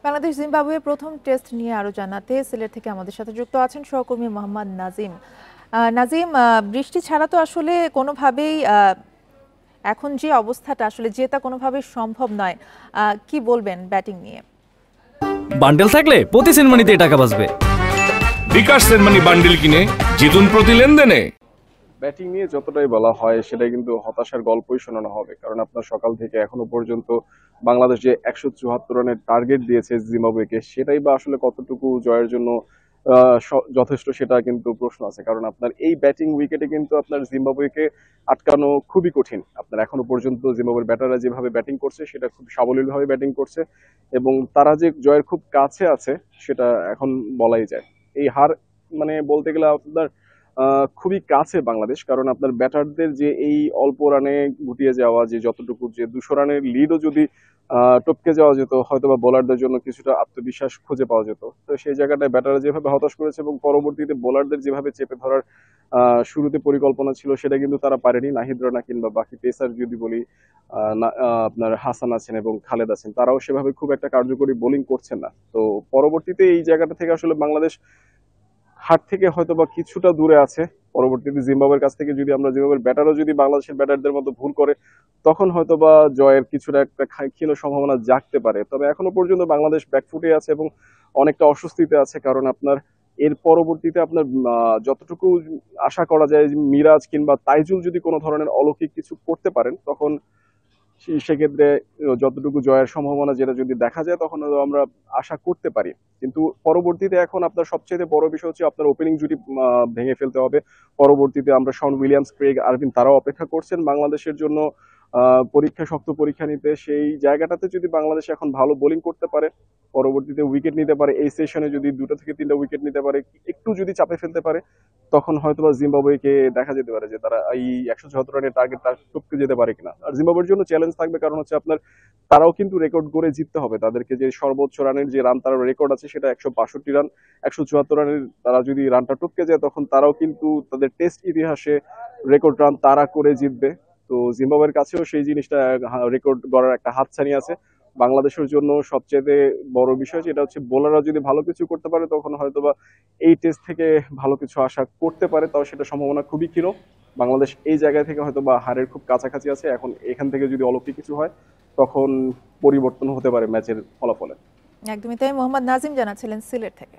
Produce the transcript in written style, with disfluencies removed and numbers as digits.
Bangladesh Zimbabwe প্রথম test নিয়ে আরো জানাতে সিলেট থেকে আমাদের সাথে যুক্ত আছেন সহকর্মী মোহাম্মদ নাজিম। নাজিম, বৃষ্টি ছাড়া তো আসলে কোনোভাবেই এখন যে অবস্থাটা আসলে জেতা কোনোভাবেই সম্ভব নয়। কি বলবেন ব্যাটিং নিয়ে? বান্ডেল থাকলে প্রতি সেনমানিতে টাকা বাঁচবে। বিকাশ সেনমানি বান্ডেল কিনে জিতুন প্রতি লেনদেনে। ব্যাটিং নিয়ে যতটাই বলা হয় সেটা কিন্তু হতাশার গল্পই শোনানো হবে, কারণ আপনার সকাল থেকে এখনো পর্যন্ত বাংলাদেশ যে 174 রানের টার্গেট দিয়েছে জিম্বাবুয়েকে, সেটাই বা আসলে কতটুকু জয়ের জন্য যথেষ্ট সেটা কিন্তু প্রশ্ন আছে। কারণ আপনার এই ব্যাটিং উইকেটে কিন্তু আপনার জিম্বাবুয়েকে আটকানো খুবই কঠিন। আপনার এখনো পর্যন্ত জিম্বাবুয়ের ব্যাটাররা যেভাবে ব্যাটিং করছে সেটা খুব সাবলীলভাবে ব্যাটিং করছে, এবং তারা যে জয়ের খুব কাছে আছে সেটা এখন বলাই যায়। এই হার মানে বলতে গেলে আপনার খুবই কাছে বাংলাদেশ, কারণ আপনার ব্যাটারদের যে এই অল্প রানে গুটিয়ে যাওয়া, যে যতটুকু যে 200 রানের লিডও যদি টপকে যাওয়া যেত, হয়তো বা বোলারদের জন্য কিছুটা আত্মবিশ্বাস খুঁজে পাওয়া যেত। তো সেই জায়গাটায় ব্যাটাররা যেভাবে হতাশ করেছে এবং পরবর্তীতে বোলারদের যেভাবে চেপে ধরার শুরুতে পরিকল্পনা ছিল সেটা কিন্তু তারা পারেনি। নাহিদ রানা কিংবা বাকি পেসার যদি বলি, আপনার হাসান আছেন এবং খালেদ আছেন, তারাও সেভাবে খুব একটা কার্যকরী বোলিং করছেন না। তো পরবর্তীতে এই জায়গাটা থেকে আসলে বাংলাদেশ হার থেকে হয়তো বা কিছুটা দূরে আছে। পরবর্তীতে জিম্বাবুয়ের কাছ থেকে যদি আমরা জিম্বাবুয়ের ব্যাটারও যদি বাংলাদেশের ব্যাটারদের মতো ভুল করে, তখন হয়তো বা জয়ের কিছুটা একটা ক্ষীণ সম্ভাবনা জাগতে পারে। তবে এখনো পর্যন্ত বাংলাদেশ ব্যাকফুটে আছে এবং অনেকটা অস্বস্তিতে আছে, কারণ আপনার এর পরবর্তীতে আপনার যতটুকু আশা করা যায় যে মিরাজ কিংবা তাইজুল যদি কোনো ধরনের অলৌকিক কিছু করতে পারেন, তখন সেক্ষেত্রে যতটুকু জয়ের সম্ভাবনা যেটা যদি দেখা যায় তখন আমরা আশা করতে পারি। কিন্তু পরবর্তীতে এখন আপনার সবচেয়ে বড় বিষয় হচ্ছে আপনার ওপেনিং জুটি ভেঙে ফেলতে হবে। পরবর্তীতে আমরা শন উইলিয়ামস, ক্রেগ আরভিন তারাও অপেক্ষা করছেন বাংলাদেশের জন্য শক্ত পরীক্ষা নিতে। সেই জায়গাটাতে যদি বাংলাদেশ এখন ভালো বোলিং করতে পারে, পরবর্তীতে উইকেট নিতে পারে, এই সেশনে যদি 2 থেকে 3টা উইকেট নিতে পারে, একটু যদি চাপে ফেলতে পারে, তখন হয়তোবা জিম্বাবুয়েকে দেখা যেতে পারে যে তারা এই 174 রানের টার্গেটটা টপকে যেতে পারে কিনা। আর জিম্বাবুয়ের জন্য চ্যালেঞ্জ থাকবে, কারণ হচ্ছে আপনার তারাও কিন্তু রেকর্ড করে জিততে হবে। তাদেরকে যে সর্বোচ্চ রানের যে রান তার রেকর্ড আছে সেটা 162 রান। 174 রানের তারা যদি রানটা টপকে যায়, তখন তারাও কিন্তু তাদের টেস্ট ইতিহাসে রেকর্ড রান তারা করে জিতবে। তো জিম্বাবুয়ের কাছেও সেই জিনিসটা রেকর্ড গড়ার একটা হাতছানি আছে। বাংলাদেশের জন্য সবচেয়ে বড় বিষয় যেটা হচ্ছে বোলাররা যদি ভালো কিছু করতে পারে, তখন হয়তোবা এই টেস্ট থেকে ভালো কিছু আশা করতে পারে। তাও সেটা সম্ভাবনা খুবই ক্ষীণ। বাংলাদেশ এই জায়গা থেকে হয়তো বা হারের খুব কাছাকাছি আছে। এখন এখান থেকে যদি অলৌকিক কিছু হয়, তখন পরিবর্তন হতে পারে ম্যাচের ফলাফলে। একদমই তাই। মোহাম্মদ নাজিম জানাচ্ছিলেন সিলেট থেকে।